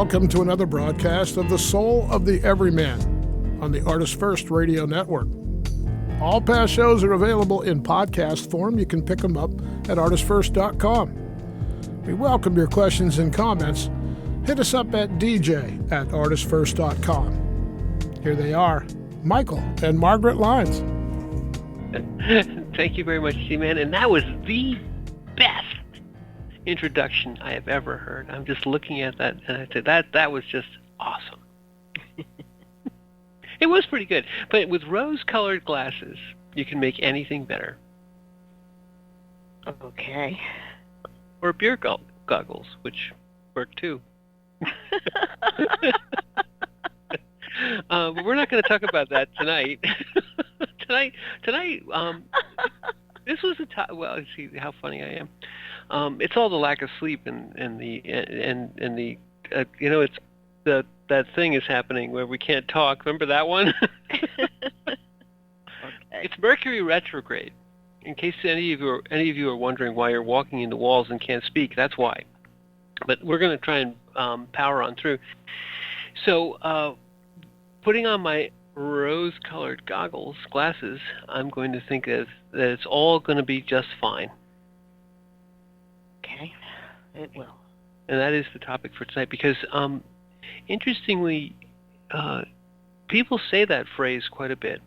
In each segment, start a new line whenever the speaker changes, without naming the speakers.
Welcome to another broadcast of The Soul of the Everyman on the ArtistFirst radio network. All past shows are available in podcast form. You can pick them up at ArtistFirst.com. We welcome your questions and comments. Hit us up at dj@ArtistFirst.com. Here they are, Michael and Margaret Lyons.
Thank you very much, C-Man. And that was the best introduction I have ever heard. I'm just looking at that, and I said, that was just awesome. It was pretty good. But with rose-colored glasses, you can make anything better.
Okay.
Or beer goggles, which work too. But we're not going to talk about that tonight. Tonight, this was a time. Well, let's see how funny I am. It's all the lack of sleep and the it's that thing is happening where we can't talk. Remember that one?
Okay.
It's Mercury retrograde. In case any of you are wondering why you're walking into walls and can't speak, that's why. But we're going to try and power on through. So, putting on my rose-colored glasses, I'm going to think that it's all going to be just fine.
Okay, it will.
And that is the topic for tonight because, interestingly, people say that phrase quite a bit.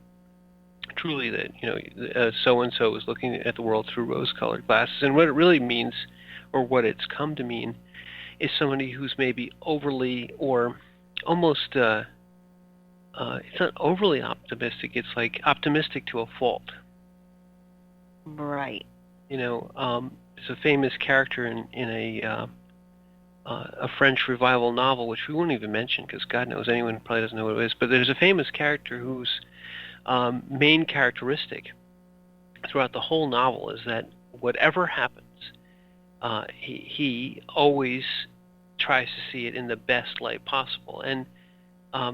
Truly, that so-and-so is looking at the world through rose-colored glasses, and what it really means, or what it's come to mean, is somebody who's maybe overly or almost. It's not overly optimistic. It's like optimistic to a fault.
Right.
There's a famous character in a French revival novel, which we won't even mention because God knows anyone probably doesn't know what it is. But there's a famous character whose main characteristic throughout the whole novel is that whatever happens, he always tries to see it in the best light possible. And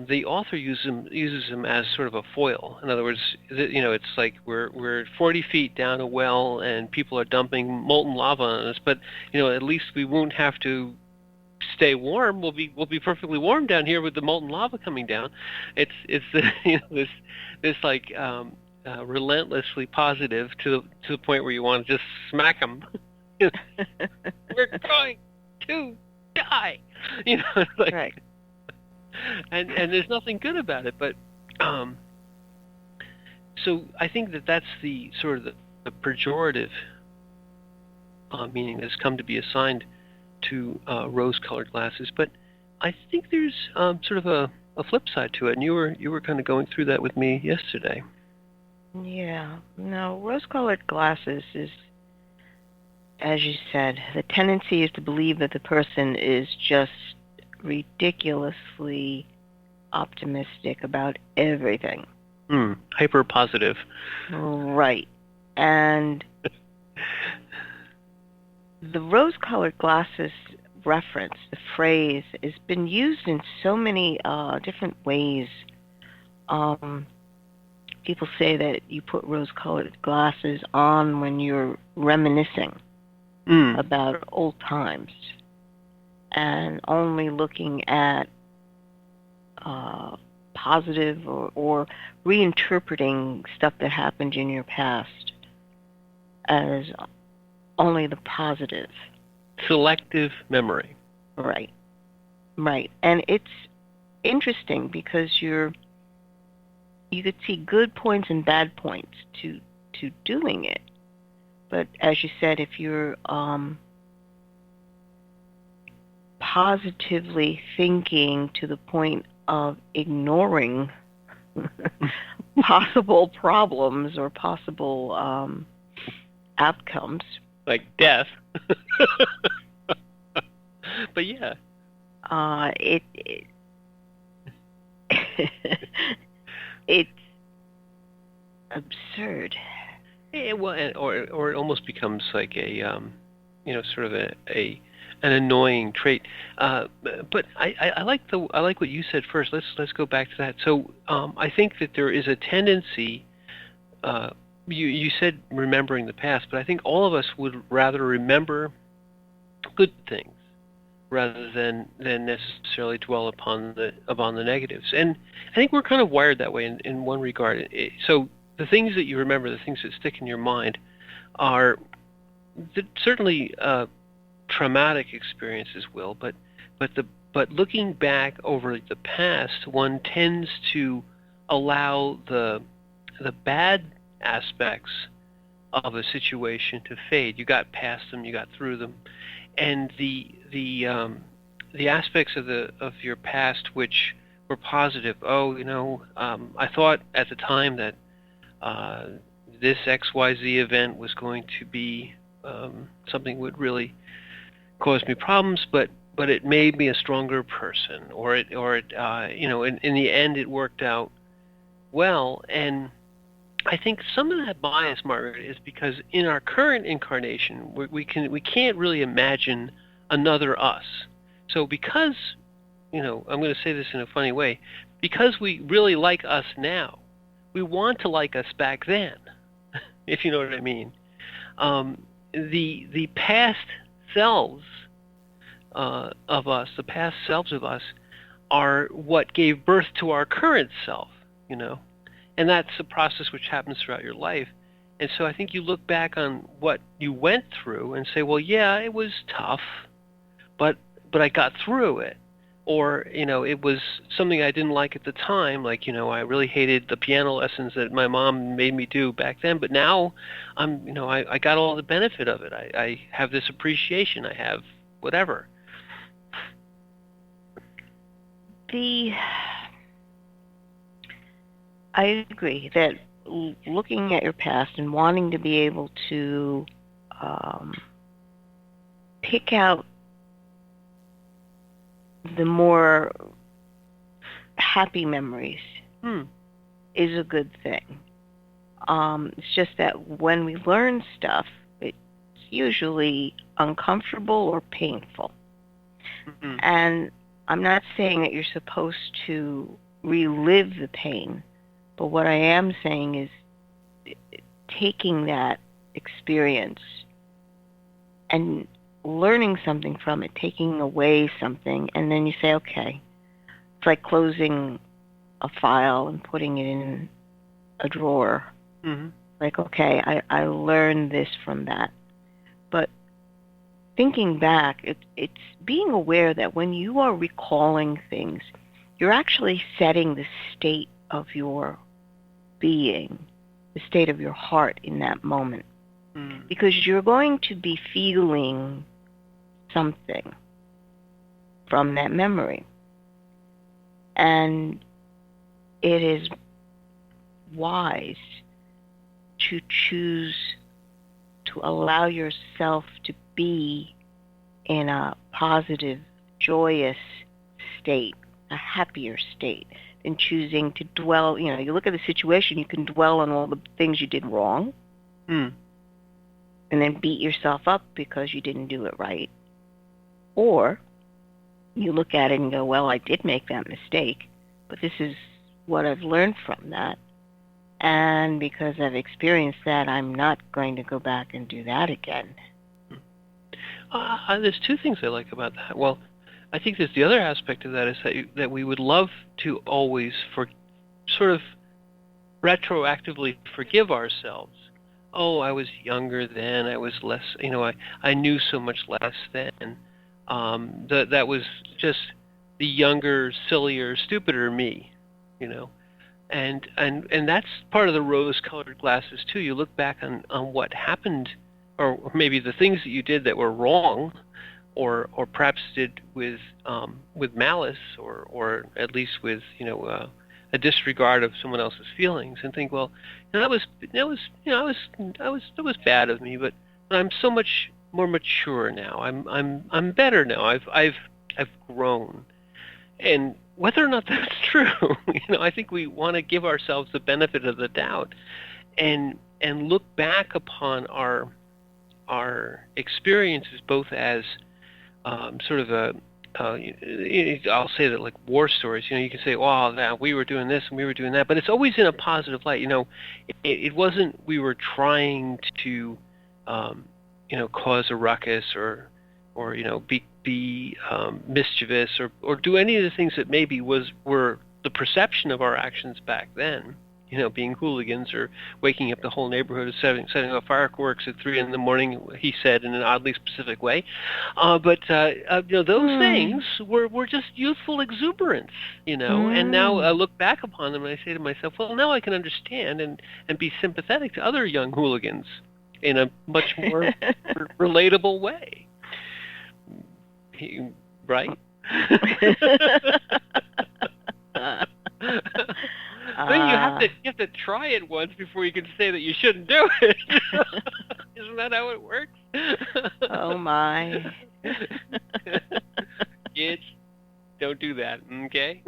the author uses him as sort of a foil. In other words, it's like we're 40 feet down a well and people are dumping molten lava on us, but at least we won't have to stay warm. We'll be perfectly warm down here with the molten lava coming down. It's this like relentlessly positive to the point where you want to just smack them. We're going to die. Like.
Right.
And there's nothing good about it, but so I think that's the sort of the pejorative meaning that's come to be assigned to rose-colored glasses. But I think there's sort of a flip side to it, and you were kind of going through that with me yesterday.
Yeah. No, rose-colored glasses is, as you said, the tendency is to believe that the person is just ridiculously optimistic about everything.
Hyper positive.
Right. And the rose-colored glasses reference, the phrase, has been used in so many different ways. People say that you put rose-colored glasses on when you're reminiscing about old times and only looking at positive or reinterpreting stuff that happened in your past as only the positive.
Selective memory.
Right. And it's interesting because you could see good points and bad points to doing it. But as you said, if you're positively thinking to the point of ignoring possible problems or possible outcomes.
Like death. But yeah.
It's absurd.
Yeah, well, or it almost becomes like a sort of an annoying trait. But I like what you said first. Let's go back to that. So I think that there is a tendency. You said remembering the past, but I think all of us would rather remember good things rather than necessarily dwell upon the negatives. And I think we're kind of wired that way in one regard. So the things that you remember, the things that stick in your mind, are certainly traumatic experiences will, but looking back over the past, one tends to allow the bad aspects of a situation to fade. You got past them, you got through them, and the aspects of your past which were positive. Oh, I thought at the time that this XYZ event was going to be something would really cause me problems, but it made me a stronger person, or it in the end it worked out well. And I think some of that bias, Margaret, is because in our current incarnation we can't really imagine another us. So because I'm going to say this in a funny way, because we really like us now, we want to like us back then, if you know what I mean. The past selves of us, the past selves of us, are what gave birth to our current self, and that's a process which happens throughout your life. And so I think you look back on what you went through and say, well, yeah, it was tough, but I got through it. Or, it was something I didn't like at the time, like, I really hated the piano lessons that my mom made me do back then, but now I got all the benefit of it. I have this appreciation, I have whatever.
I agree that looking at your past and wanting to be able to pick out the more happy memories is a good thing. It's just that when we learn stuff, it's usually uncomfortable or painful. Mm-hmm. And I'm not saying that you're supposed to relive the pain, but what I am saying is taking that experience and learning something from it, taking away something, and then you say, okay, it's like closing a file and putting it in a drawer. Mm-hmm. Like, okay, I learned this from that. But thinking back, it's being aware that when you are recalling things, you're actually setting the state of your being, the state of your heart in that moment. Because you're going to be feeling something from that memory. And it is wise to choose to allow yourself to be in a positive, joyous state, a happier state, than choosing to dwell. You look at the situation, you can dwell on all the things you did wrong. And then beat yourself up because you didn't do it right. Or you look at it and go, well, I did make that mistake, but this is what I've learned from that. And because I've experienced that, I'm not going to go back and do that again.
There's two things I like about that. Well, I think there's the other aspect of that is that we would love to always sort of retroactively forgive ourselves. Oh, I was younger then. I was less. I knew so much less then. That was just the younger, sillier, stupider me. And that's part of the rose-colored glasses too. You look back on what happened, or maybe the things that you did that were wrong, or perhaps did with malice, or at least with a disregard of someone else's feelings, and think, well, that was bad of me, but I'm so much more mature now. I'm better now. I've grown. And whether or not that's true, I think we want to give ourselves the benefit of the doubt, and look back upon our experiences both as sort of I'll say that like war stories. You can say, "Wow, now we were doing this and we were doing that," but it's always in a positive light. It wasn't we were trying to, cause a ruckus or be mischievous or do any of the things that maybe were the perception of our actions back then, being hooligans or waking up the whole neighborhood, setting off fireworks at 3 in the morning, he said in an oddly specific way. But those things were just youthful exuberance, and now I look back upon them and I say to myself, well, now I can understand and be sympathetic to other young hooligans in a much more relatable way. Right? Then you have to try it once before you can say that you shouldn't do it. Isn't that how it works?
Oh my.
Kids, don't do that, okay?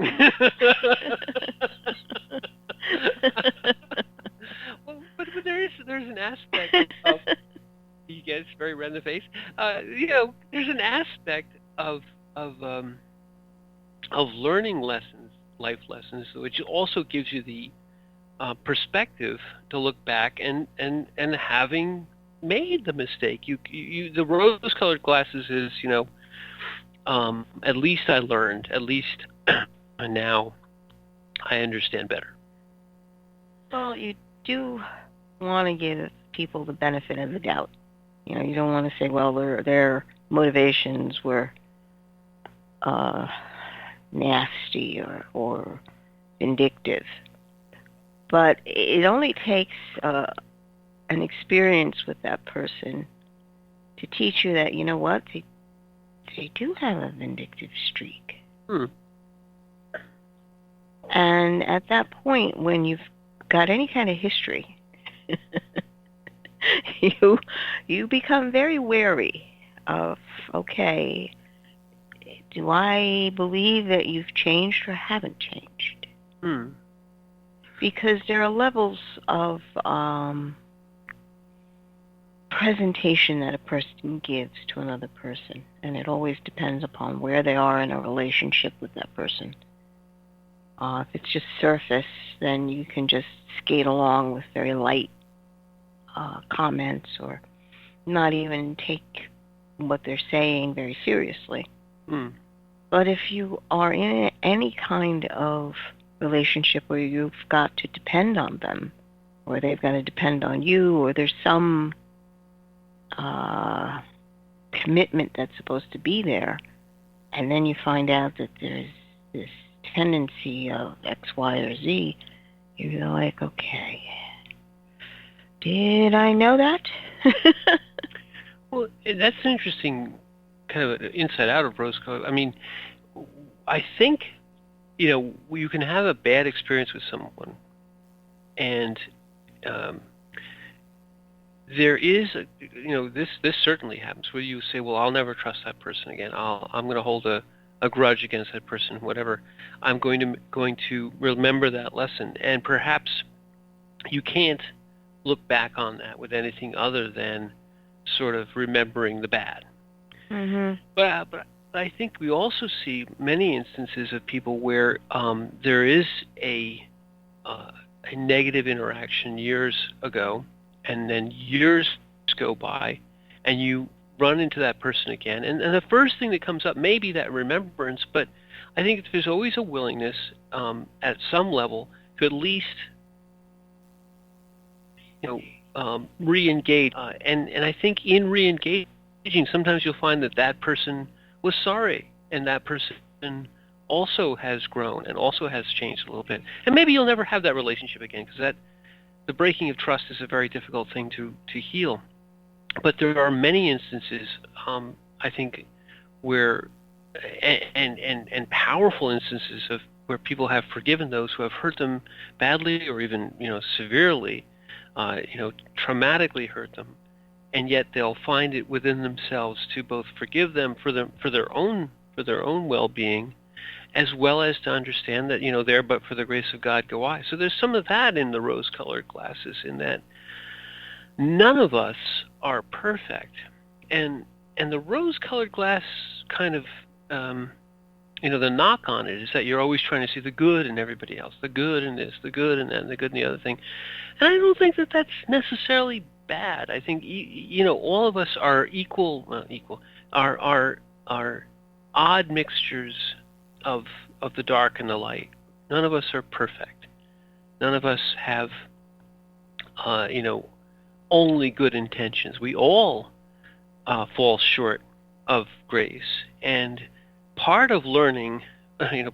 Well, but there's an aspect of, you guys very red in the face. There's an aspect of learning lessons, life lessons, which also gives you the perspective to look back and having made the mistake. You the rose-colored glasses is, at least I learned, at least now I understand better.
Well, you do want to give people the benefit of the doubt. You don't want to say, well, their motivations were nasty or vindictive. But it only takes an experience with that person to teach you that, what, they do have a vindictive streak. And at that point, when you've got any kind of history, you become very wary of, okay, do I believe that you've changed or haven't changed? Because there are levels of presentation that a person gives to another person, and it always depends upon where they are in a relationship with that person. If it's just surface, then you can just skate along with very light comments or not even take what they're saying very seriously. But if you are in any kind of relationship where you've got to depend on them, or they've got to depend on you, or there's some commitment that's supposed to be there, and then you find out that there's this tendency of X, Y, or Z, you're like, okay, did I know that?
Well, that's an interesting kind of inside out of rose color. I mean, I think, you can have a bad experience with someone, and there is, this certainly happens where you say, well, I'll never trust that person again. I'm going to hold a grudge against that person, whatever. I'm going to remember that lesson, and perhaps you can't look back on that with anything other than sort of remembering the bad. But I think we also see many instances of people where there is a negative interaction years ago, and then years go by, and you run into that person again. And the first thing that comes up may be that remembrance, but I think there's always a willingness at some level to at least re-engage. And I think in re-engaging, sometimes you'll find that person was sorry, and that person also has grown and also has changed a little bit. And maybe you'll never have that relationship again, because the breaking of trust is a very difficult thing to heal. But there are many instances, I think, where and powerful instances of where people have forgiven those who have hurt them badly or even severely, traumatically hurt them, and yet they'll find it within themselves to both forgive them for their own well-being, as well as to understand that there but for the grace of God go I. So there's some of that in the rose-colored glasses, in that none of us are perfect, and the rose-colored glass kind of the knock on it is that you're always trying to see the good in everybody else, the good in this, the good in that, and the good in the other thing. And I don't think that that's necessarily bad. I think all of us are equal, are are odd mixtures of the dark and the light. None of us are perfect. None of us have, only good intentions. We all fall short of grace. And part of learning,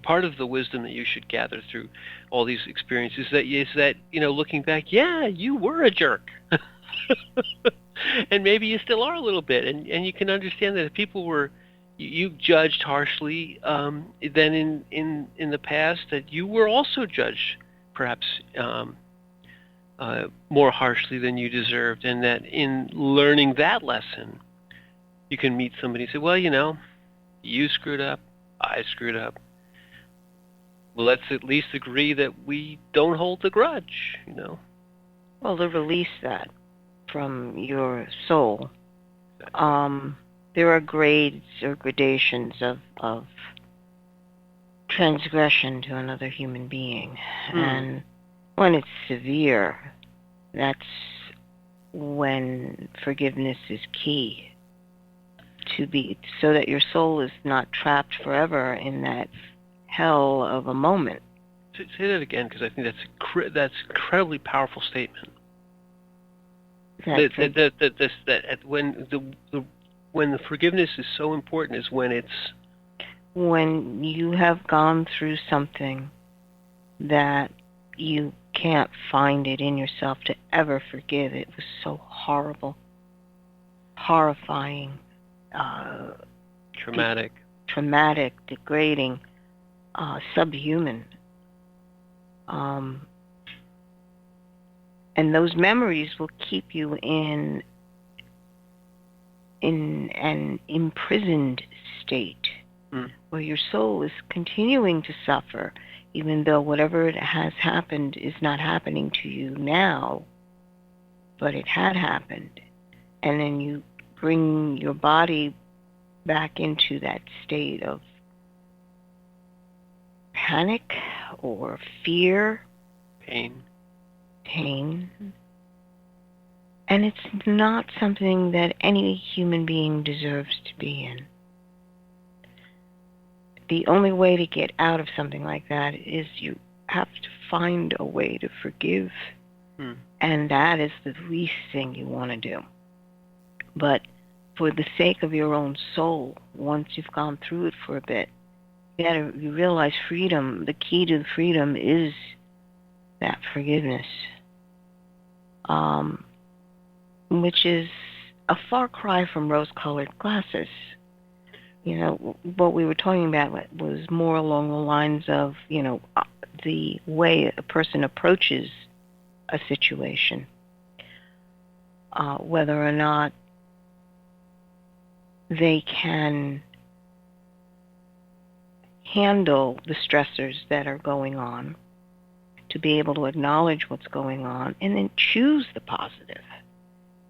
part of the wisdom that you should gather through all these experiences is that looking back, yeah, you were a jerk. And maybe you still are a little bit, and you can understand that if people were you judged harshly then in the past, that you were also judged perhaps more harshly than you deserved, and that in learning that lesson you can meet somebody and say, well, you screwed up, I screwed up. Well, let's at least agree that we don't hold the grudge,
Well, to release that from your soul, there are grades or gradations of transgression to another human being. And when it's severe, that's when forgiveness is key, so that your soul is not trapped forever in that hell of a moment.
Say that again, because I think that's incredibly powerful statement. That when the forgiveness is so important is when
you have gone through something that you can't find it in yourself to ever forgive. It was so horrible, horrifying,
traumatic,
degrading, subhuman. And those memories will keep you in an imprisoned state where your soul is continuing to suffer, even though whatever has happened is not happening to you now, but it had happened. And then you bring your body back into that state of panic or fear,
pain.
And it's not something that any human being deserves to be in. The only way to get out of something like that is you have to find a way to forgive. And that is the least thing you want to do. But for the sake of your own soul, once you've gone through it for a bit, you realize freedom, the key to freedom is that forgiveness. Which is a far cry from rose-colored glasses. What we were talking about was more along the lines of, the way a person approaches a situation, whether or not they can handle the stressors that are going on, to be able to acknowledge what's going on and then choose the positive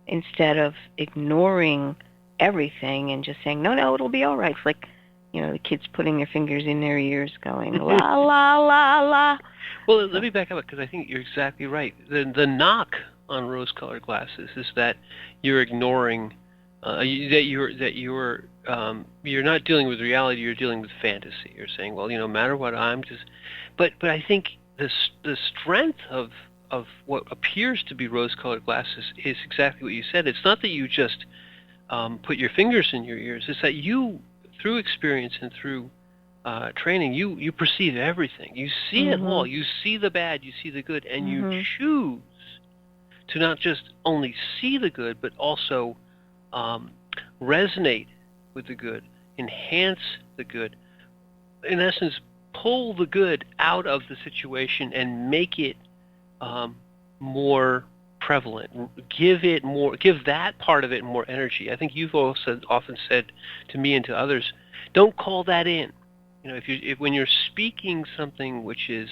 instead of ignoring everything and just saying, no, it'll be all right. It's like, the kids putting their fingers in their ears going, la, la, la, la.
Well, let me back up, because I think you're exactly right. The knock on rose-colored glasses is that you're ignoring, you're not dealing with reality, you're dealing with fantasy. You're saying, well, no matter what, I'm just... But I think the strength of what appears to be rose-colored glasses is exactly what you said. It's not that you just put your fingers in your ears. It's that you, through experience and through training, you perceive everything. You see it all. You see the bad, you see the good, and you choose to not just only see the good, but also resonate with the good, enhance the good. In essence, pull the good out of the situation and make it more prevalent. Give that part of it more energy. I think you've also often said to me and to others, don't call that in. When you're speaking something which is,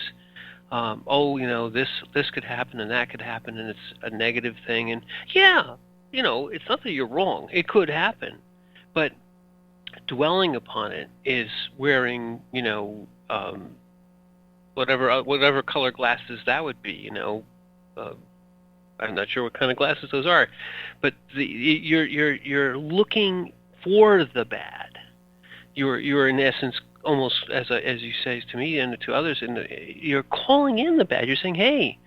this could happen and that could happen, and it's a negative thing, and it's not that you're wrong. It could happen, but dwelling upon it is wearing, whatever color glasses that would be. I'm not sure what kind of glasses those are, but you're looking for the bad, you're in essence almost as you say to me and to others, you're calling in the bad. You're saying, hey,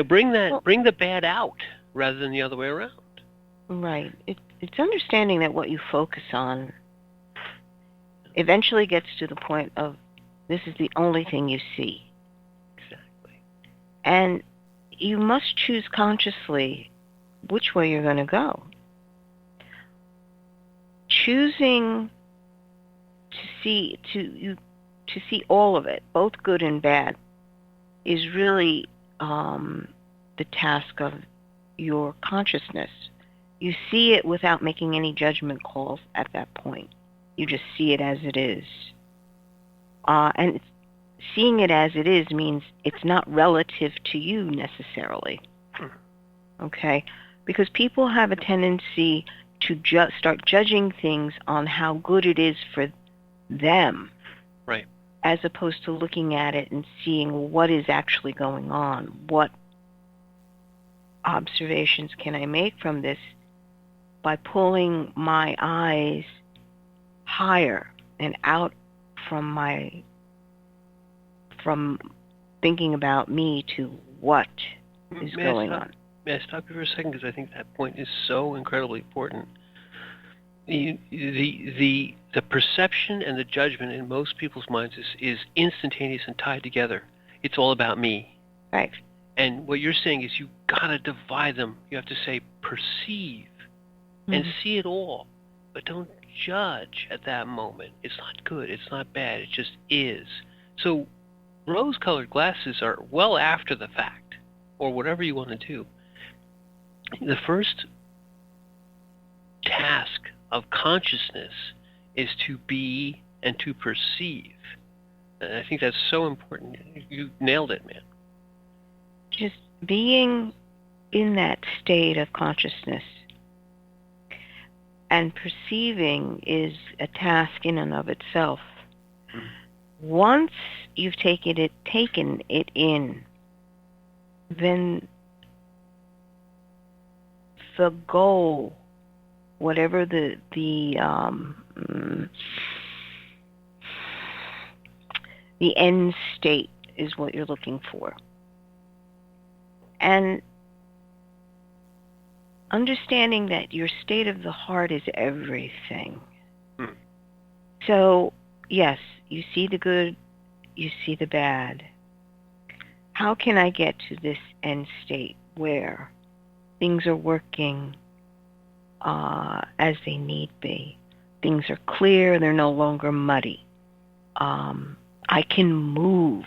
bring the bad out rather than the other way around.
Right. It's understanding that what you focus on eventually gets to the point of this is the only thing you see.
Exactly.
And you must choose consciously which way you're going to go. Choosing to see all of it, both good and bad, is really the task of your consciousness. You see it without making any judgment calls at that point. You just see it as it is. And seeing it as it is means it's not relative to you necessarily. Okay? Because people have a tendency to start judging things on how good it is for them.
Right.
As opposed to looking at it and seeing what is actually going on. What observations can I make from this by pulling my eyes higher and out from thinking about me to what is going on.
May I stop you for a second, because I think that point is so incredibly important. The perception and the judgment in most people's minds is instantaneous and tied together. It's all about me.
Right.
And what you're saying is you gotta divide them. You have to say perceive and see it all, but don't judge at that moment. It's not good. It's not bad. It just is. So rose-colored glasses are well after the fact, or whatever you want to do. The first task of consciousness is to be and to perceive. And I think that's so important. You nailed it, man.
Just being in that state of consciousness and perceiving is a task in and of itself. Once you've taken it in, then the goal, whatever the end state is what you're looking for. And understanding that your state of the heart is everything. So, yes, you see the good, you see the bad. How can I get to this end state where things are working as they need be? Things are clear, they're no longer muddy. I can move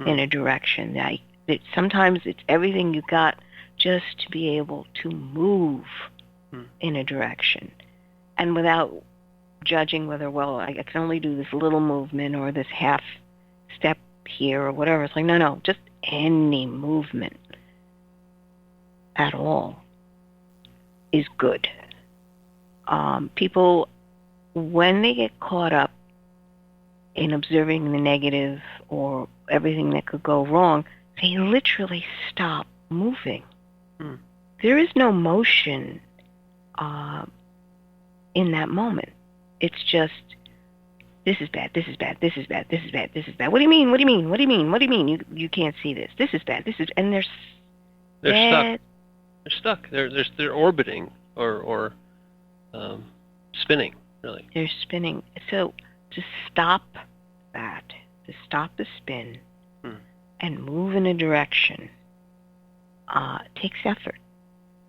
in a direction. Sometimes it's everything you got just to be able to move in a direction. And without judging whether, well, I can only do this little movement or this half step here or whatever. It's like, no, just any movement at all is good. People, when they get caught up in observing the negative or everything that could go wrong, they literally stop moving. There is no motion in that moment. It's just, this is bad, this is bad, this is bad, this is bad, this is bad. What do you mean? What do you mean? What do you mean? What do you mean? You can't see this. This is bad. This is, and they're
stuck. They're stuck. They're orbiting or spinning, really.
They're spinning. So to stop that, to stop the spin and move in a direction takes effort.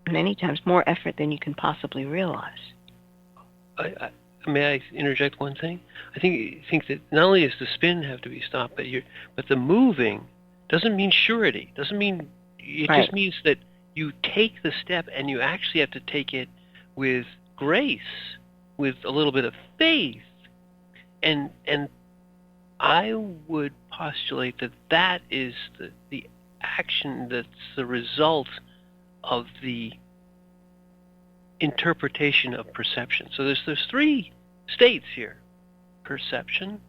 Many times more effort than you can possibly realize.
May I interject one thing? I think that not only does the spin have to be stopped, but the moving doesn't mean surety. Doesn't mean it
Right.
just means that you take the step and you actually have to take it with grace, with a little bit of faith, and I would postulate that is the action that's the result of the interpretation of perception. So there's three states here. Perception,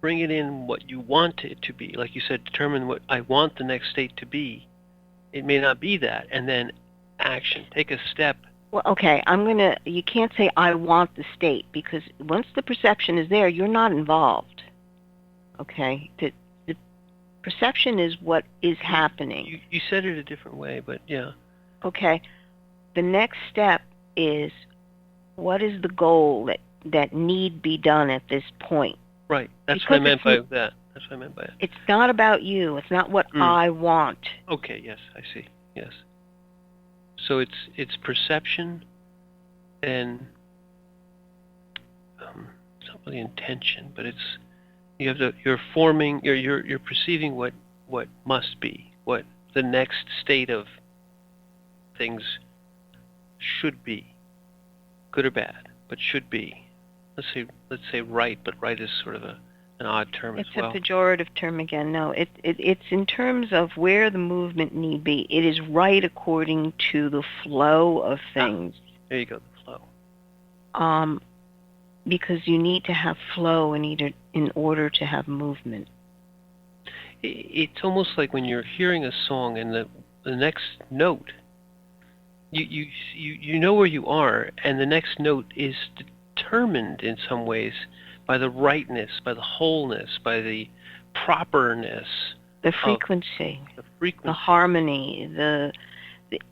bring it in what you want it to be. Like you said, determine what I want the next state to be. It may not be that. And then action. Take a step
Well, okay, you can't say I want the state, because once the perception is there, you're not involved. Okay? The perception is what is happening.
You said it a different way, but yeah.
Okay. The next step is, what is the goal that need be done at this point?
Right. That's what I meant by that. That's what I meant by it.
It's not about you. It's not what I want.
Okay, yes, I see. Yes. So it's perception, and it's not really intention, but you're perceiving what must be, what the next state of things should be, good or bad, but should be. Let's say right, but right is sort of an odd term as well.
It's a pejorative term again. No, it's in terms of where the movement need be. It is right according to the flow of things.
There you go, the flow.
Because you need to have flow in order to have movement.
It's almost like when you're hearing a song and the next note, you know where you are, and the next note is determined in some ways by the rightness, by the wholeness, by the properness,
the frequency, the harmony,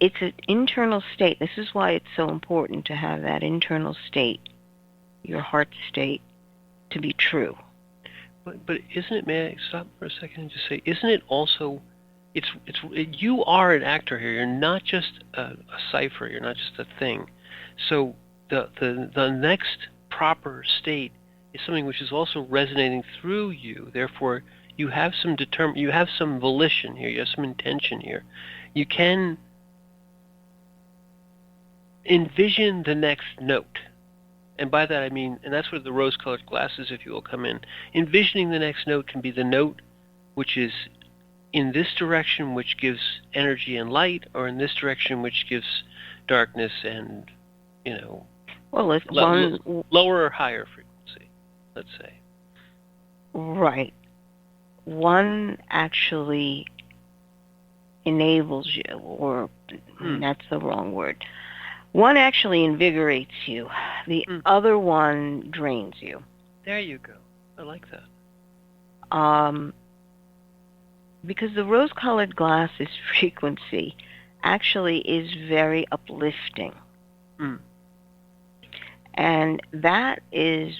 it's an internal state. This is why it's so important to have that internal state, your heart state, to be true.
But isn't it? May I stop for a second and just say, isn't it also? You are an actor here. You're not just a cipher. You're not just a thing. So the next proper state is something which is also resonating through you. Therefore, you have some volition here. You have some intention here. You can envision the next note. And by that I mean, and that's where the rose-colored glasses, if you will, come in. Envisioning the next note can be the note which is in this direction, which gives energy and light, or in this direction, which gives darkness and,
well, it's
lower or higher frequency, let's say.
Right. One actually enables you, or that's the wrong word. One actually invigorates you. The other one drains you.
There you go. I like that.
Because the rose-colored glasses frequency actually is very uplifting. And that is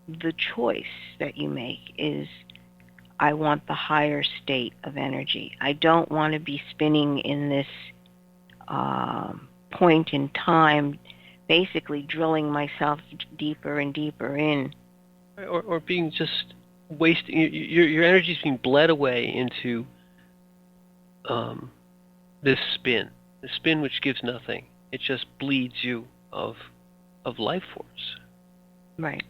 the choice that you make, is I want the higher state of energy. I don't want to be spinning in this point in time, basically drilling myself deeper and deeper in.
Or being just wasting, your energy is being bled away into this spin. The spin which gives nothing. It just bleeds you of life force.
Right.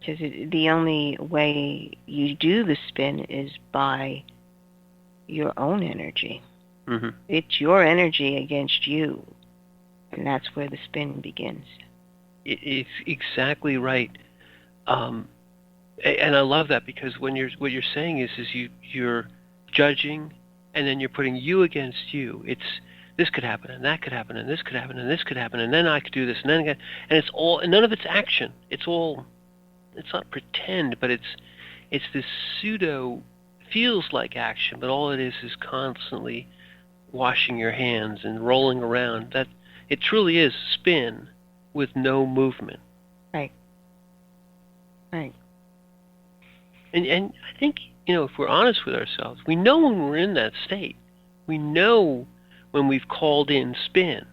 Because the only way you do the spin is by your own energy. It's your energy against you, and that's where the spin begins.
It's exactly right, and I love that, because what you're saying is you're judging, and then you're putting you against you. It's this could happen, and that could happen, and this could happen, and this could happen, and then I could do this, and then and it's all, and none of it's action. It's not pretend, but it's this pseudo, feels like action, but all it is constantly washing your hands and rolling around. That it truly is spin with no movement.
Right. Right.
And I think, if we're honest with ourselves, we know when we're in that state. We know when we've called in spin.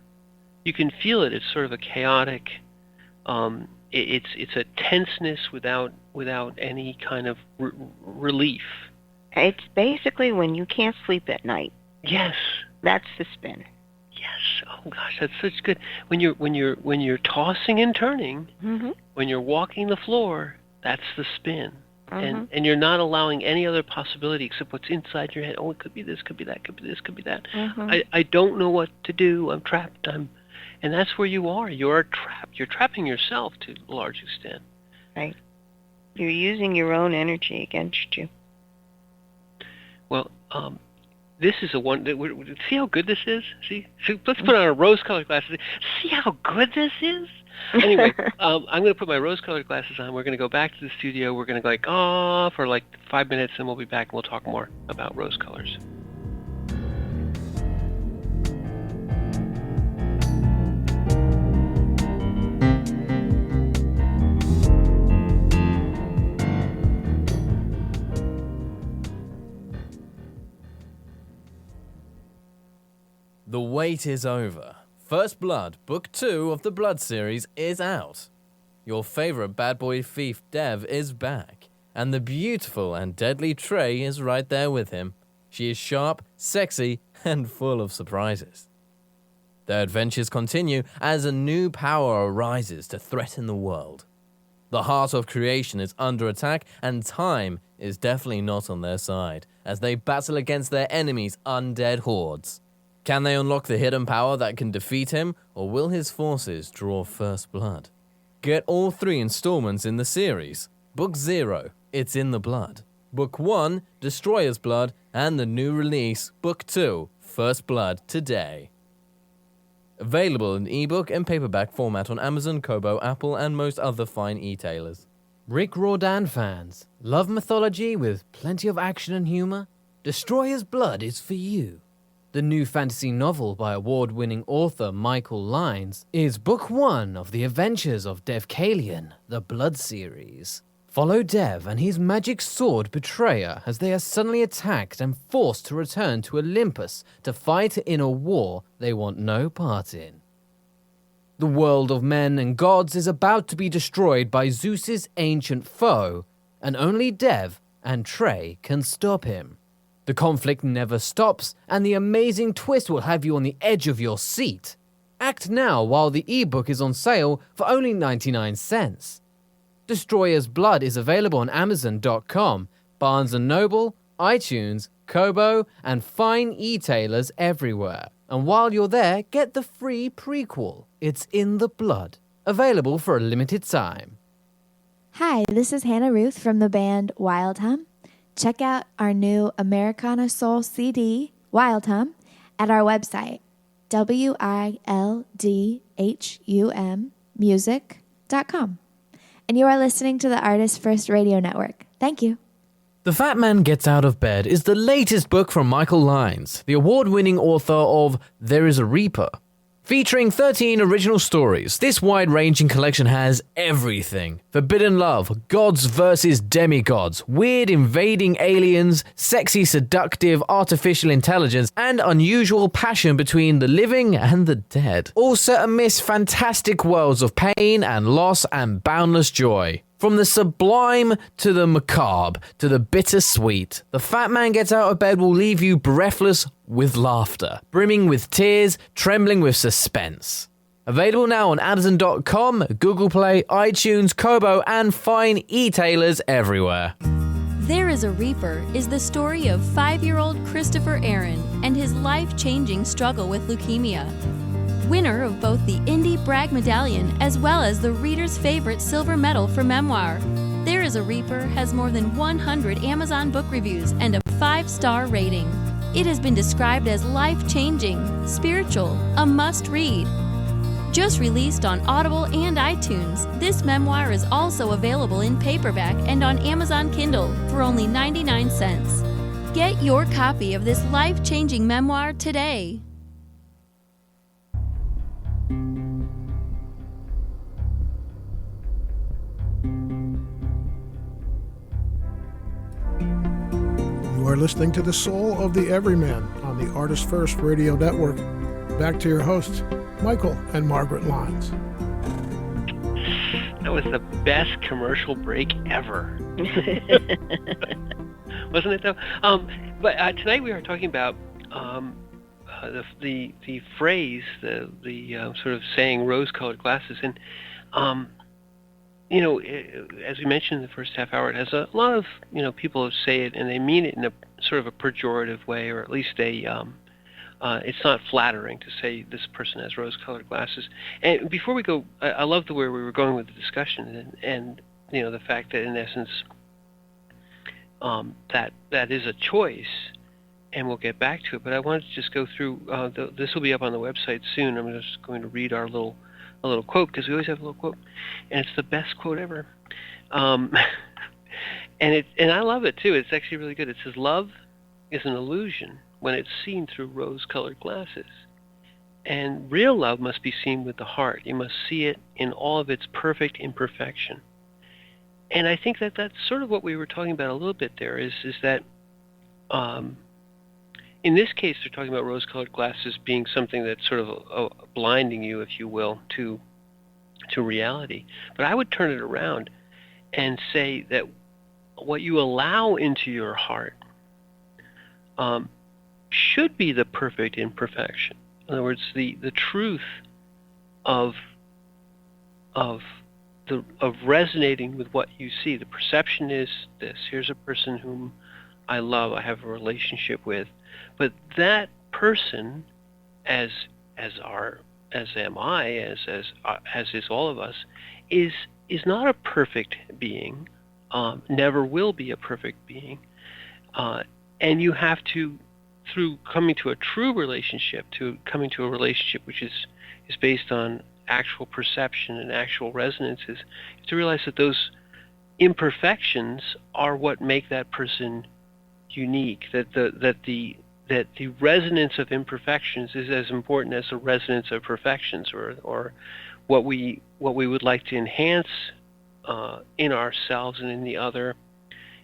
You can feel it. It's sort of a chaotic. It's a tenseness without any kind of relief.
It's basically when you can't sleep at night.
Yes.
That's the spin.
Yes. Oh gosh, that's such good. When you're tossing and turning, when you're walking the floor, that's the spin. And you're not allowing any other possibility except what's inside your head. Oh, it could be this, could be that, could be this, could be that. I don't know what to do. I'm trapped. And that's where you are. You're trapped. You're trapping yourself to a large extent.
Right. You're using your own energy against you.
Well, This is a one. See how good this is? See, let's put on our rose-colored glasses. See how good this is? Anyway, I'm going to put my rose-colored glasses on. We're going to go back to the studio. We're going to go for like 5 minutes, and we'll be back, and we'll talk more about rose colors.
The wait is over. First Blood, Book 2 of the Blood series is out. Your favorite bad boy thief, Dev, is back, and the beautiful and deadly Trey is right there with him. She is sharp, sexy, and full of surprises. Their adventures continue as a new power arises to threaten the world. The heart of creation is under attack, and time is definitely not on their side, as they battle against their enemies' undead hordes. Can they unlock the hidden power that can defeat him, or will his forces draw first blood? Get all 3 installments in the series. Book 0, It's in the Blood. Book 1, Destroyer's Blood, and the new release, Book 2, First Blood, today. Available in ebook and paperback format on Amazon, Kobo, Apple, and most other fine e-tailers.
Rick Riordan fans, love mythology with plenty of action and humor? Destroyer's Blood is for you. The new fantasy novel by award-winning author Michael Lynes is Book 1 of the Adventures of Dev Kalian, the Blood series. Follow Dev and his magic sword Betrayer as they are suddenly attacked and forced to return to Olympus to fight in a war they want no part in. The world of men and gods is about to be destroyed by Zeus's ancient foe, and only Dev and Trey can stop him. The conflict never stops, and the amazing twist will have you on the edge of your seat. Act now while the ebook is on sale for only 99 cents. Destroyer's Blood is available on Amazon.com, Barnes & Noble, iTunes, Kobo, and fine e-tailers everywhere. And while you're there, get the free prequel, It's in the Blood, available for a limited time.
Hi, this is Hannah Ruth from the band Wild Hum. Check out our new Americana Soul CD, Wild Hum, at our website, wildhummusic.com. And you are listening to the ArtistFirst Radio Network. Thank you.
The Fat Man Gets Out of Bed is the latest book from Michael Lynes, the award-winning author of There is a Reaper. Featuring 13 original stories, this wide-ranging collection has everything. Forbidden love, gods versus demigods, weird invading aliens, sexy seductive artificial intelligence, and unusual passion between the living and the dead. All set amidst fantastic worlds of pain and loss and boundless joy. From the sublime to the macabre to the bittersweet, The Fat Man Gets Out of Bed will leave you breathless with laughter, brimming with tears, trembling with suspense. Available now on Amazon.com, Google Play, iTunes, Kobo, and fine e-tailers everywhere.
There is a Reaper is the story of 5-year-old Christopher Aaron and his life-changing struggle with leukemia. Winner of both the Indie Bragg Medallion as well as the reader's favorite silver medal for memoir, There is a Reaper has more than 100 Amazon book reviews and a 5-star rating. It has been described as life-changing, spiritual, a must-read. Just released on Audible and iTunes, this memoir is also available in paperback and on Amazon Kindle for only 99 cents. Get your copy of this life-changing memoir today.
You are listening to The Soul of the Everyman on the ArtistFirst Radio Network. Back to your hosts, Michael and Margaret Lynes.
That was the best commercial break ever. Wasn't it, though? But tonight we are talking about the phrase, the sort of saying rose-colored glasses. And, as we mentioned in the first half hour, it has a lot of, people say it and they mean it in a sort of a pejorative way, or at least it's not flattering to say this person has rose-colored glasses. And before we go, I love the way we were going with the discussion, and the fact that in essence that is a choice, and we'll get back to it. But I wanted to just go through. This will be up on the website soon. I'm just going to read a little quote, because we always have a little quote, and it's the best quote ever. And I love it too. It's actually really good. It says, "Love is an illusion when it's seen through rose-colored glasses. And real love must be seen with the heart. You must see it in all of its perfect imperfection." And I think that that's sort of what we were talking about a little bit there, is that in this case they're talking about rose-colored glasses being something that's sort of blinding you, if you will, to reality. But I would turn it around and say that what you allow into your heart should be the perfect imperfection. In other words, the truth of resonating with what you see. The perception is this: here's a person whom I love, I have a relationship with, but that person, as am I, as is all of us, is not a perfect being, never will be a perfect being, and you have to, through coming to a true relationship, coming to a relationship which is based on actual perception and actual resonances, to realize that those imperfections are what make that person unique. That the resonance of imperfections is as important as the resonance of perfections, or what we would like to enhance in ourselves and in the other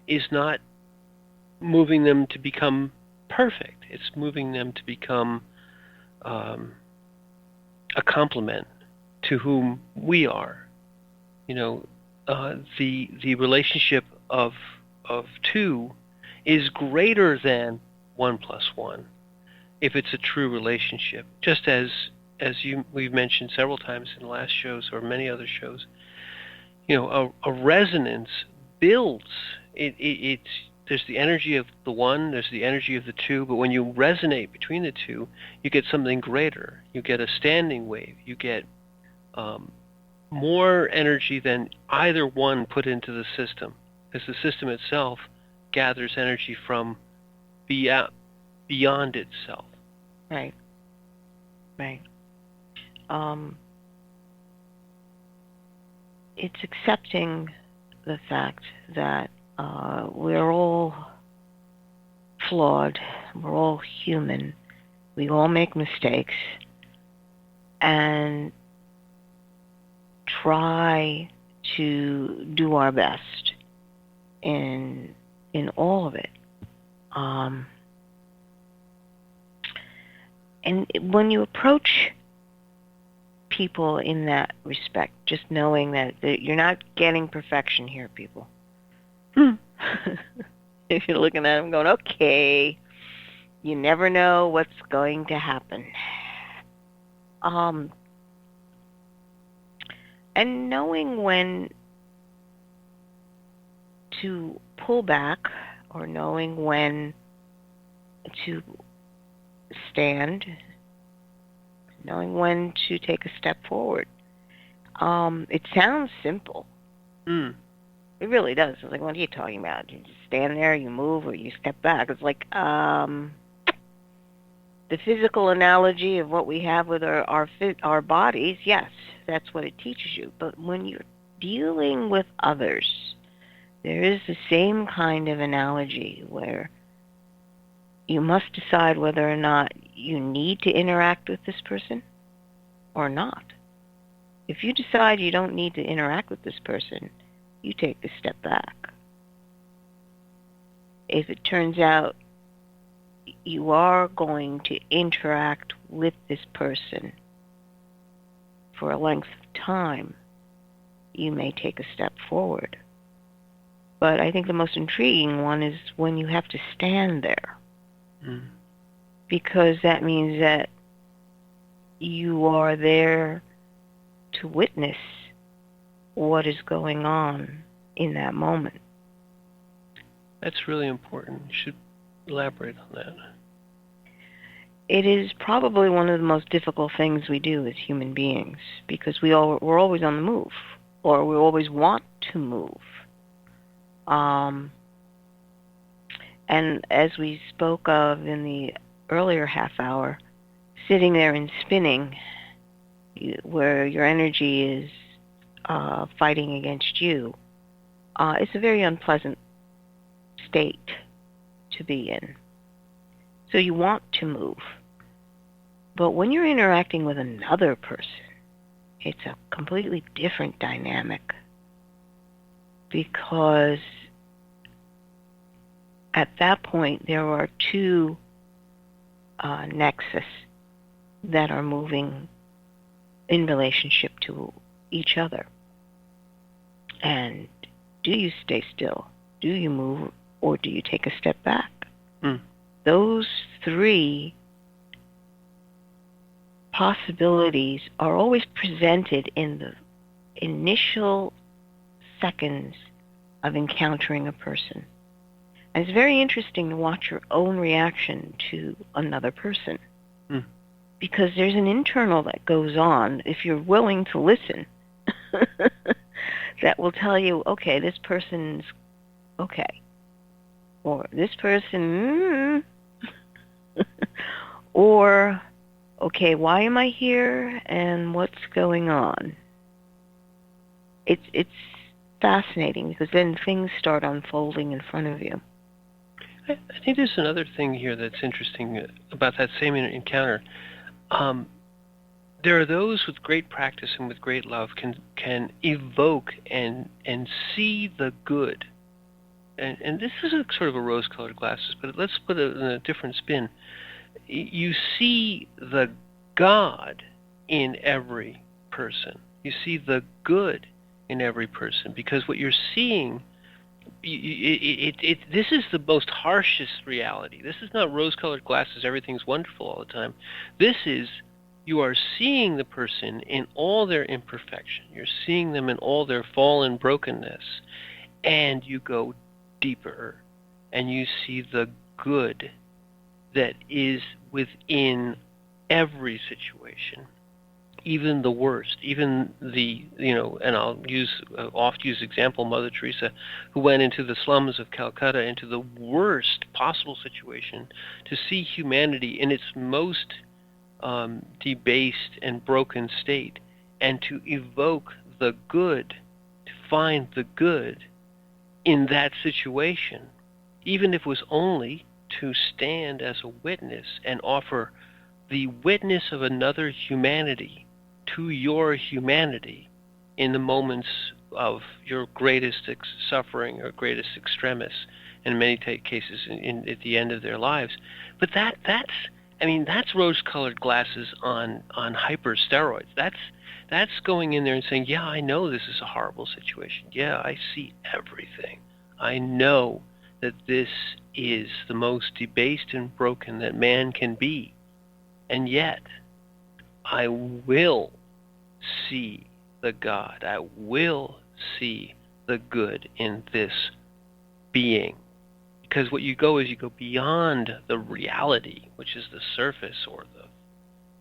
is not moving them to become perfect. It's moving them to become a complement to whom we are. The relationship of two is greater than 1 + 1 if it's a true relationship. Just as we've mentioned several times in the last shows or many other shows, a resonance builds. There's the energy of the one, there's the energy of the two, but when you resonate between the two, you get something greater. You get a standing wave. You get more energy than either one put into the system, because the system itself gathers energy from beyond itself.
Right. It's accepting the fact that we're all flawed, we're all human, we all make mistakes, and try to do our best in all of it. And when you approach people in that respect, just knowing that you're not getting perfection here, people. If you're looking at them going, okay, you never know what's going to happen. And knowing when to pull back, or knowing when to stand, knowing when to take a step forward. It sounds simple. It really does. It's like, what are you talking about? You just stand there, you move, or you step back. It's like the physical analogy of what we have with our bodies. Yes, that's what it teaches you. But when you're dealing with others, there is the same kind of analogy where you must decide whether or not you need to interact with this person or not. If you decide you don't need to interact with this person, you take a step back. If it turns out you are going to interact with this person for a length of time, you may take a step forward. But I think the most intriguing one is when you have to stand there. Because that means that you are there to witness what is going on in that moment.
That's really important. You should elaborate on that.
It is probably one of the most difficult things we do as human beings, because we're always on the move, or we always want to move. And as we spoke of in the earlier half hour, sitting there and spinning, where your energy is fighting against you, it's a very unpleasant state to be in. So you want to move. But when you're interacting with another person, it's a completely different dynamic, because at that point there are two nexus that are moving in relationship to each other. And do you stay still? Do you move, or do you take a step back? Those three possibilities are always presented in the initial seconds of encountering a person. And it's very interesting to watch your own reaction to another person. Because there's an internal that goes on, if you're willing to listen, that will tell you, okay, this person's okay. Or this person, or, okay, why am I here and what's going on? It's fascinating, because then things start unfolding in front of you.
I think there's another thing here that's interesting about that same encounter. There are those with great practice and with great love can evoke and see the good. And this is a sort of a rose-colored glasses, but let's put it in a different spin. You see the God in every person. You see the good in every person, because what you're seeing, this is the most harshest reality. This is not rose-colored glasses, everything's wonderful all the time. This is, you are seeing the person in all their imperfection. You're seeing them in all their fallen brokenness, and you go deeper, and you see the good that is within every situation, even the worst, even the, and I'll oft use example, Mother Teresa, who went into the slums of Calcutta, into the worst possible situation, to see humanity in its most debased and broken state, and to evoke the good, to find the good in that situation, even if it was only to stand as a witness and offer the witness of another humanity to your humanity in the moments of your greatest suffering or greatest extremis, in many cases at the end of their lives. But that's rose-colored glasses on hyper steroids. That's going in there and saying, yeah, I know this is a horrible situation. Yeah, I see everything. I know that this is the most debased and broken that man can be. And yet, I will see the God. I will see the good in this being. Because what you go beyond the reality, which is the surface or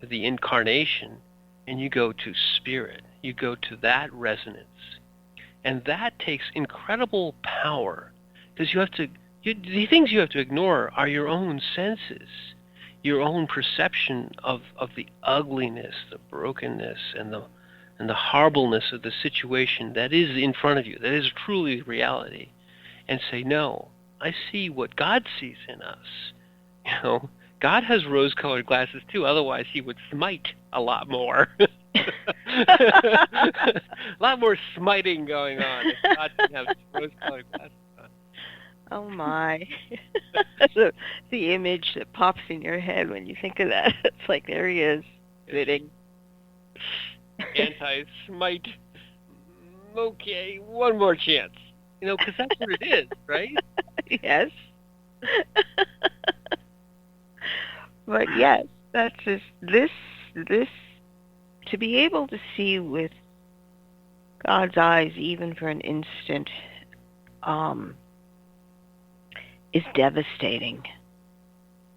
the incarnation, and you go to spirit. You go to that resonance. And that takes incredible power, because the things you have to ignore are your own senses, your own perception of the ugliness, the brokenness, and the horribleness of the situation that is in front of you, that is truly reality, and say, no, I see what God sees in us. God has rose-colored glasses too, otherwise he would smite a lot more. A lot more smiting going on if God didn't have rose-colored glasses on.
Oh my. The image that pops in your head when you think of that, it's like, there he is, sitting.
Anti-smite. Okay, one more chance. Because that's what it is, right?
Yes. But yes, that's just this to be able to see with God's eyes, even for an instant, is devastating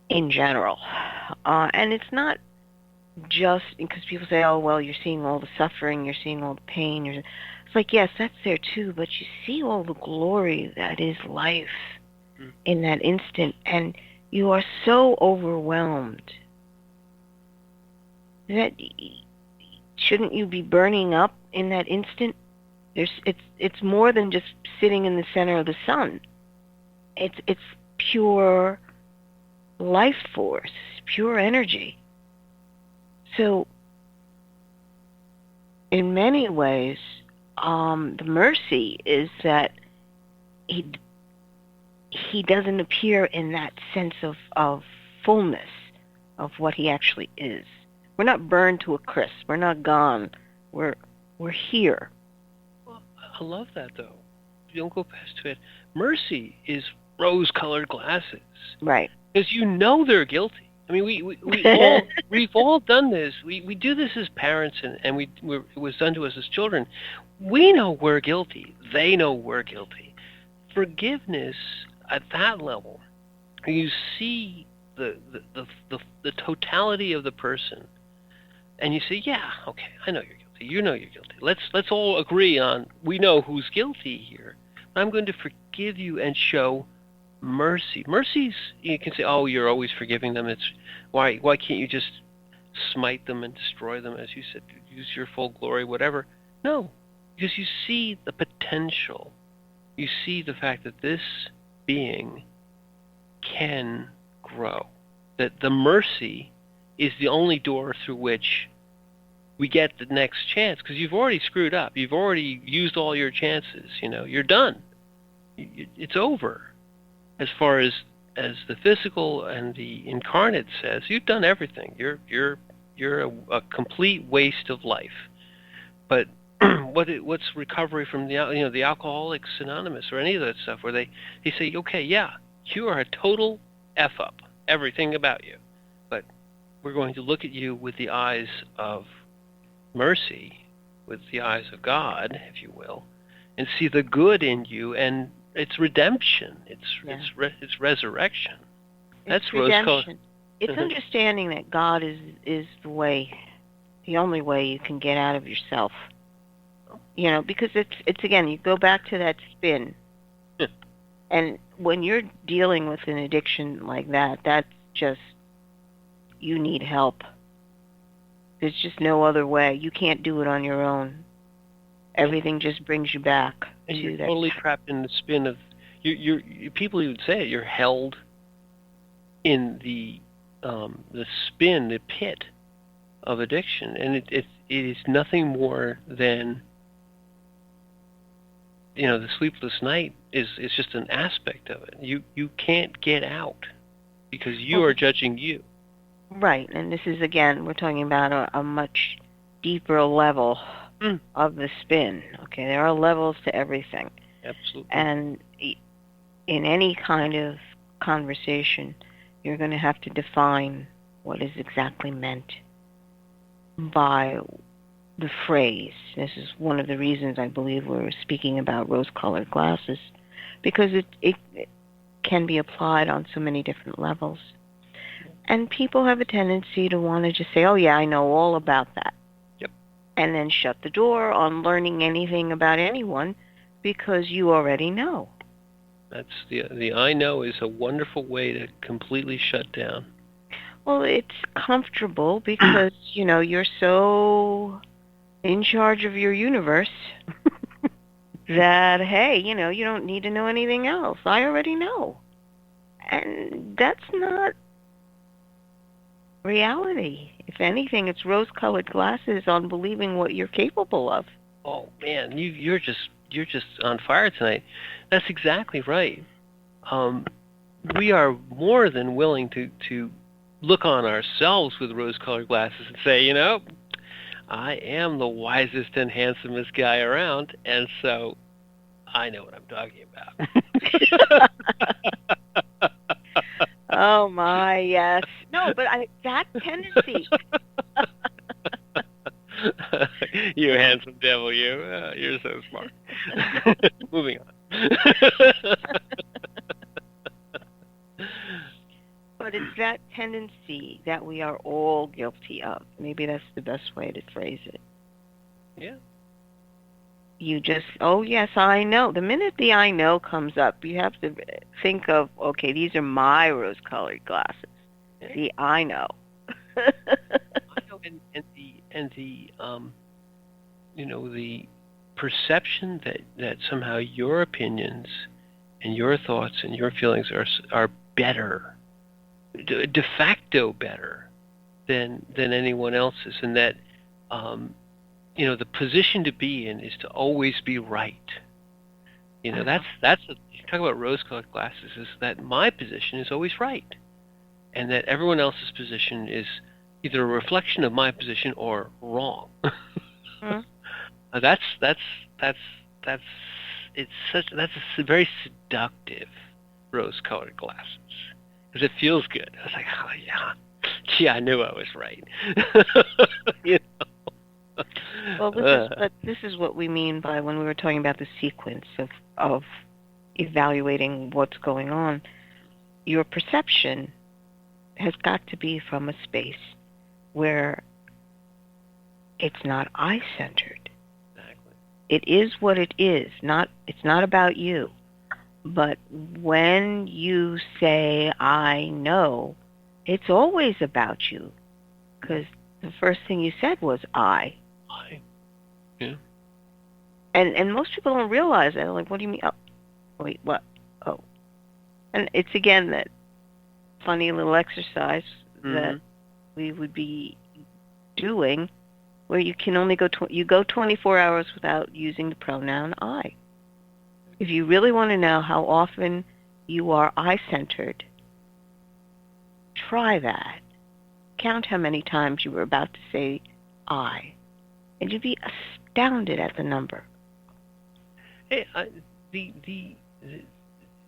in general. And it's not just because people say, oh, well, you're seeing all the suffering, you're seeing all the pain. It's like, yes, that's there too, but you see all the glory that is life. in that instant, and you are so overwhelmed that shouldn't you be burning up in that instant? It's more than just sitting in the center of the sun. It's pure life force, pure energy. So, in many ways, the mercy is that he doesn't appear in that sense of fullness of what he actually is. We're not burned to a crisp. We're not gone. We're here.
Well, I love that, though. You don't go past it. Mercy is rose-colored glasses.
Right.
Because you know they're guilty. I mean, we've all done this. We do this as parents, and it was done to us as children. We know we're guilty. They know we're guilty. Forgiveness at that level, you see the totality of the person, and you say, yeah, okay, I know you're guilty. You know you're guilty. Let's all agree on we know who's guilty here. I'm going to forgive you and show mercy. Mercy's, you can say, oh, you're always forgiving them. It's why can't you just smite them and destroy them, as you said, use your full glory, whatever? No, because you see the potential. You see the fact that this being can grow. That the mercy is the only door through which we get the next chance, because you've already screwed up. You've already used all your chances. You're done. It's over. As far as the physical and the incarnate says, you've done everything. You're a complete waste of life. But what's recovery from the Alcoholics Anonymous or any of that stuff, where they say, okay, yeah, you are a total F up, everything about you, but we're going to look at you with the eyes of mercy, with the eyes of God, if you will, and see the good in you, and it's redemption, it's resurrection. That's
redemption. It's understanding that God is the way, the only way you can get out of yourself. Because it's again, you go back to that spin.
Yeah.
And when you're dealing with an addiction like that, that's just, you need help. There's just no other way. You can't do it on your own. Everything just brings you back
and
to
you're
that.
Totally trapped in the spin of you. People even say it. You're held in the spin, the pit of addiction, and it is nothing more than the sleepless night is just an aspect of it. You can't get out because you are judging you.
Right, and this is, again, we're talking about a much deeper level of the spin. Okay, there are levels to everything.
Absolutely.
And in any kind of conversation, you're going to have to define what is exactly meant by the phrase. This is one of the reasons I believe we're speaking about rose-colored glasses, because it can be applied on so many different levels. And people have a tendency to want to just say, oh yeah, I know all about that.
Yep.
And then shut the door on learning anything about anyone because you already know.
That's the I know is a wonderful way to completely shut down.
Well, it's comfortable because, you're so in charge of your universe that, hey, you don't need to know anything else. I already know. And that's not reality. If anything, it's rose-colored glasses on believing what you're capable of.
Oh man, you're just on fire tonight. That's exactly right. We are more than willing to look on ourselves with rose-colored glasses and say, I am the wisest and handsomest guy around, and so I know what I'm talking about.
Oh my, yes. No, but that tendency.
You handsome devil, you. You're so smart. Moving on.
But it's that tendency that we are all guilty of. Maybe that's the best way to phrase it.
Yeah.
You just, oh yes, I know. The minute the I know comes up, you have to think of, okay, these are my rose-colored glasses. The I know.
I know, and the the perception that somehow your opinions and your thoughts and your feelings are better, de facto better than anyone else's, and that the position to be in is to always be right. That's you talk about rose-colored glasses, is that my position is always right, and that everyone else's position is either a reflection of my position or wrong.
Hmm.
That's very seductive rose-colored glasses, because it feels good. I was like, oh yeah, gee, I knew I was right. You know?
Well, this is what we mean by when we were talking about the sequence of evaluating what's going on. Your perception has got to be from a space where it's not I-centered.
Exactly.
It is what it is. It's not about you. But when you say I know, it's always about you, because the first thing you said was I.
Yeah.
And most people don't realize that. They're like, what do you mean? Oh, wait, what? Oh. And it's, again, that funny little exercise that we would be doing, where you can only go 24 hours without using the pronoun I. If you really want to know how often you are I-centered, try that. Count how many times you were about to say I, and you'd be astounded at the number.
Hey,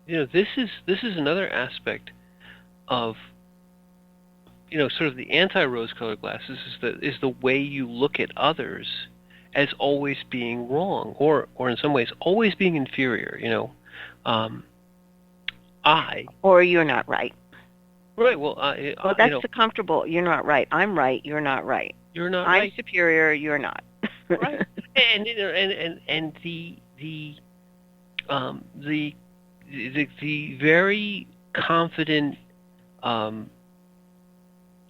this is another aspect of sort of the anti-rose-colored glasses, is the way you look at others as always being wrong, or in some ways always being inferior.
Or you're not right.
Right. Well,
that's the comfortable. You're not right. I'm right. You're not right.
You're not
I'm
right.
superior. You're not.
Right. And the very confident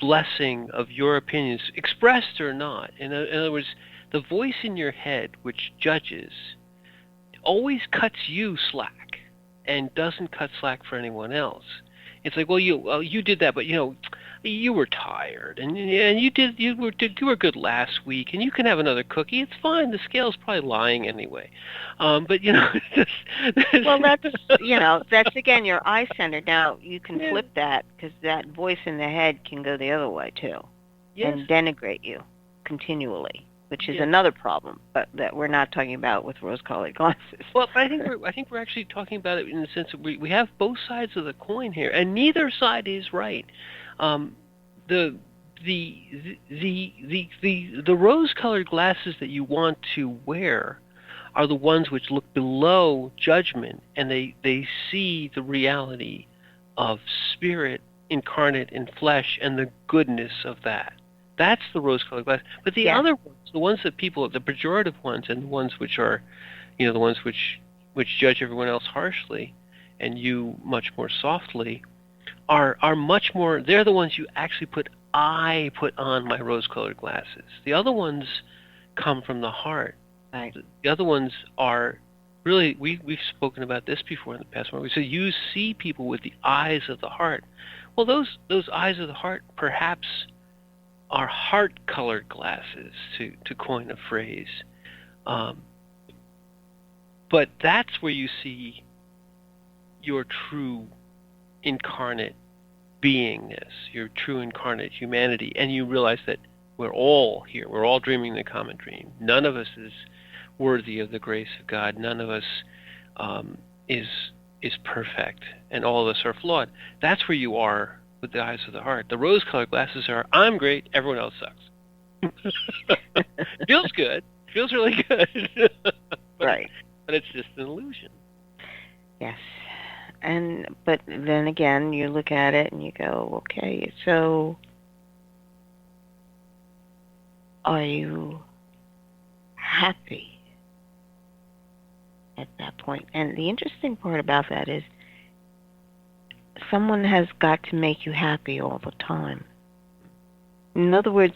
blessing of your opinions, expressed or not. In other words, the voice in your head which judges always cuts you slack and doesn't cut slack for anyone else. It's like, well, you did that, but you were tired, and you were good last week, and you can have another cookie. It's fine. The scale's probably lying anyway. But
well, that's again your I-centered. Now you can flip that, because that voice in the head can go the other way too, and denigrate you continually, which is another problem, but that we're not talking about with rose-colored glasses.
Well, but I think we're actually talking about it in the sense that we have both sides of the coin here, and neither side is right. The rose-colored glasses that you want to wear are the ones which look below judgment, and they see the reality of spirit incarnate in flesh and the goodness of that. That's the rose-colored glass. But the other ones, the ones that people, the pejorative ones, and the ones which are, the ones which judge everyone else harshly, and you much more softly, are much more. They're the ones you actually I put on my rose-colored glasses. The other ones come from the heart.
Right.
The other ones are really. We've spoken about this before in the past. Where we say you see people with the eyes of the heart. Well, those eyes of the heart perhaps are heart-colored glasses, to coin a phrase. But that's where you see your true incarnate beingness, your true incarnate humanity, and you realize that we're all here. We're all dreaming the common dream. None of us is worthy of the grace of God. None of us is perfect, and all of us are flawed. That's where you are with the eyes of the heart. The rose-colored glasses are, I'm great, everyone else sucks. Feels good. Feels really good.
Right.
But it's just an illusion.
Yes. But then again, you look at it and you go, okay, so are you happy at that point. And the interesting part about that is someone has got to make you happy all the time. In other words,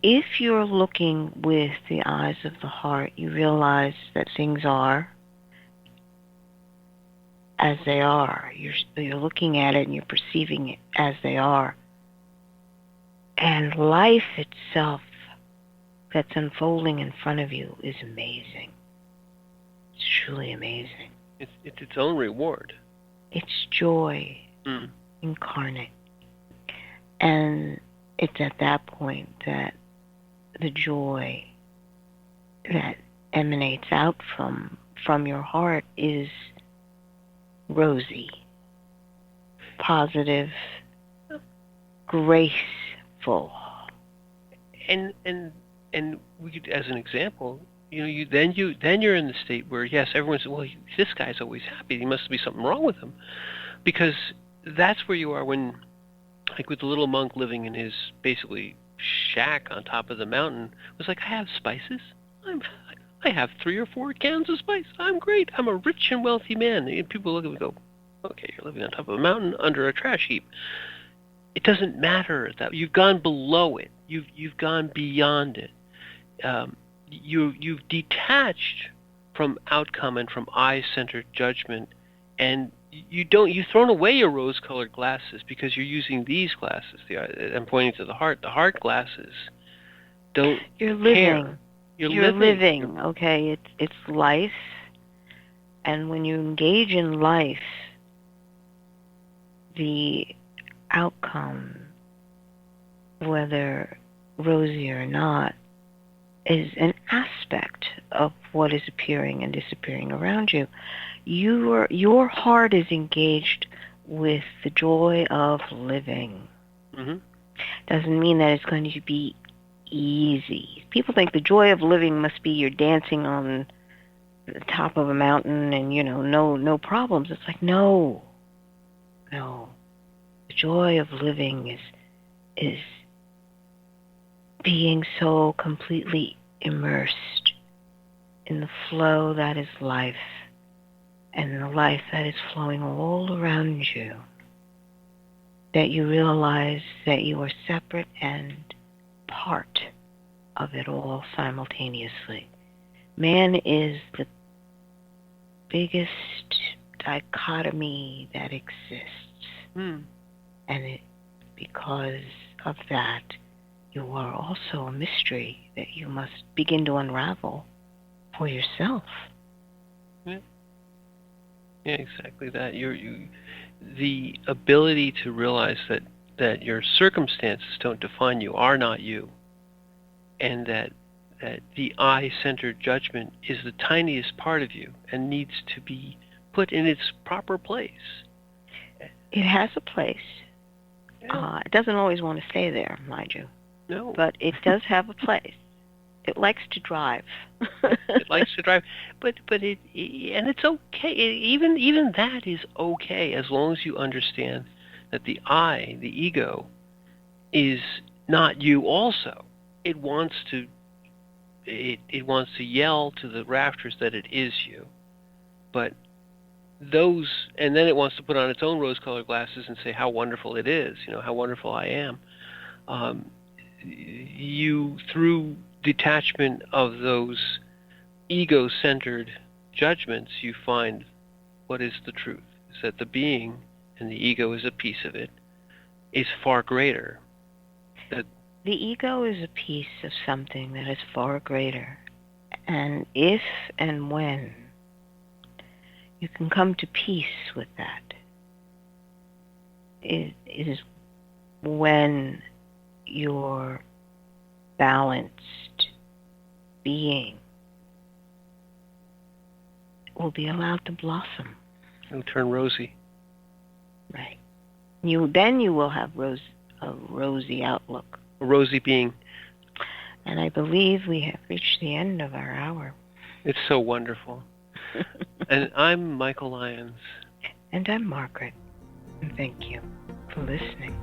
if you're looking with the eyes of the heart, you realize that things are as they are. You're looking at it and you're perceiving it as they are. And life itself that's unfolding in front of you is amazing. It's truly amazing.
It's its own reward.
It's joy incarnate. And it's at that point that the joy that emanates out from your heart is rosy, positive, graceful.
And we could, as an example, then you're in the state where, yes, everyone says, well, this guy's always happy. There must be something wrong with him, because that's where you are when, like with the little monk living in his basically shack on top of the mountain, was like, I have spices. I have 3 or 4 cans of spice. I'm great. I'm a rich and wealthy man. And people look at me and go, okay, you're living on top of a mountain under a trash heap. It doesn't matter that you've gone below it. You've gone beyond it. You've detached from outcome and from I-centered judgment, and you've thrown away your rose-colored glasses because you're using these glasses. I'm pointing to the heart. The heart glasses don't
You're living.
care.
You're living. Okay, it's life, and when you engage in life, the outcome, whether rosy or not, is an aspect of what is appearing and disappearing around you. Your heart is engaged with the joy of living.
Mm-hmm.
Doesn't mean that it's going to be easy. People think the joy of living must be you're dancing on the top of a mountain and no problems. It's like no. The joy of living is being so completely immersed in the flow that is life, and the life that is flowing all around you, that you realize that you are separate and part of it all simultaneously. Man is the biggest dichotomy that exists. And because of that, you are also a mystery that you must begin to unravel for yourself.
Yeah, exactly that. The ability to realize that your circumstances don't define you, are not you, and that the I-centered judgment is the tiniest part of you and needs to be put in its proper place.
It has a place.
Yeah.
It doesn't always want to stay there, mind you.
No.
But it does have a place. It likes to drive.
It likes to drive, but and it's okay. Even that is okay, as long as you understand that the I, the ego, is not you. Also, it wants to yell to the rafters that it is you, but and then it wants to put on its own rose-colored glasses and say how wonderful it is. How wonderful I am. You, through detachment of those ego-centered judgments, you find what is the truth. Is that the being, and the ego is a piece of it, is far greater. That
the ego is a piece of something that is far greater. And if and when you can come to peace with that, it is when your balanced being will be allowed to blossom.
it'll turn rosy.
Right. Then you will have a rosy outlook.
A rosy being.
And I believe we have reached the end of our hour.
It's so wonderful. And I'm Michael Lyons.
And I'm Margaret. And thank you for listening.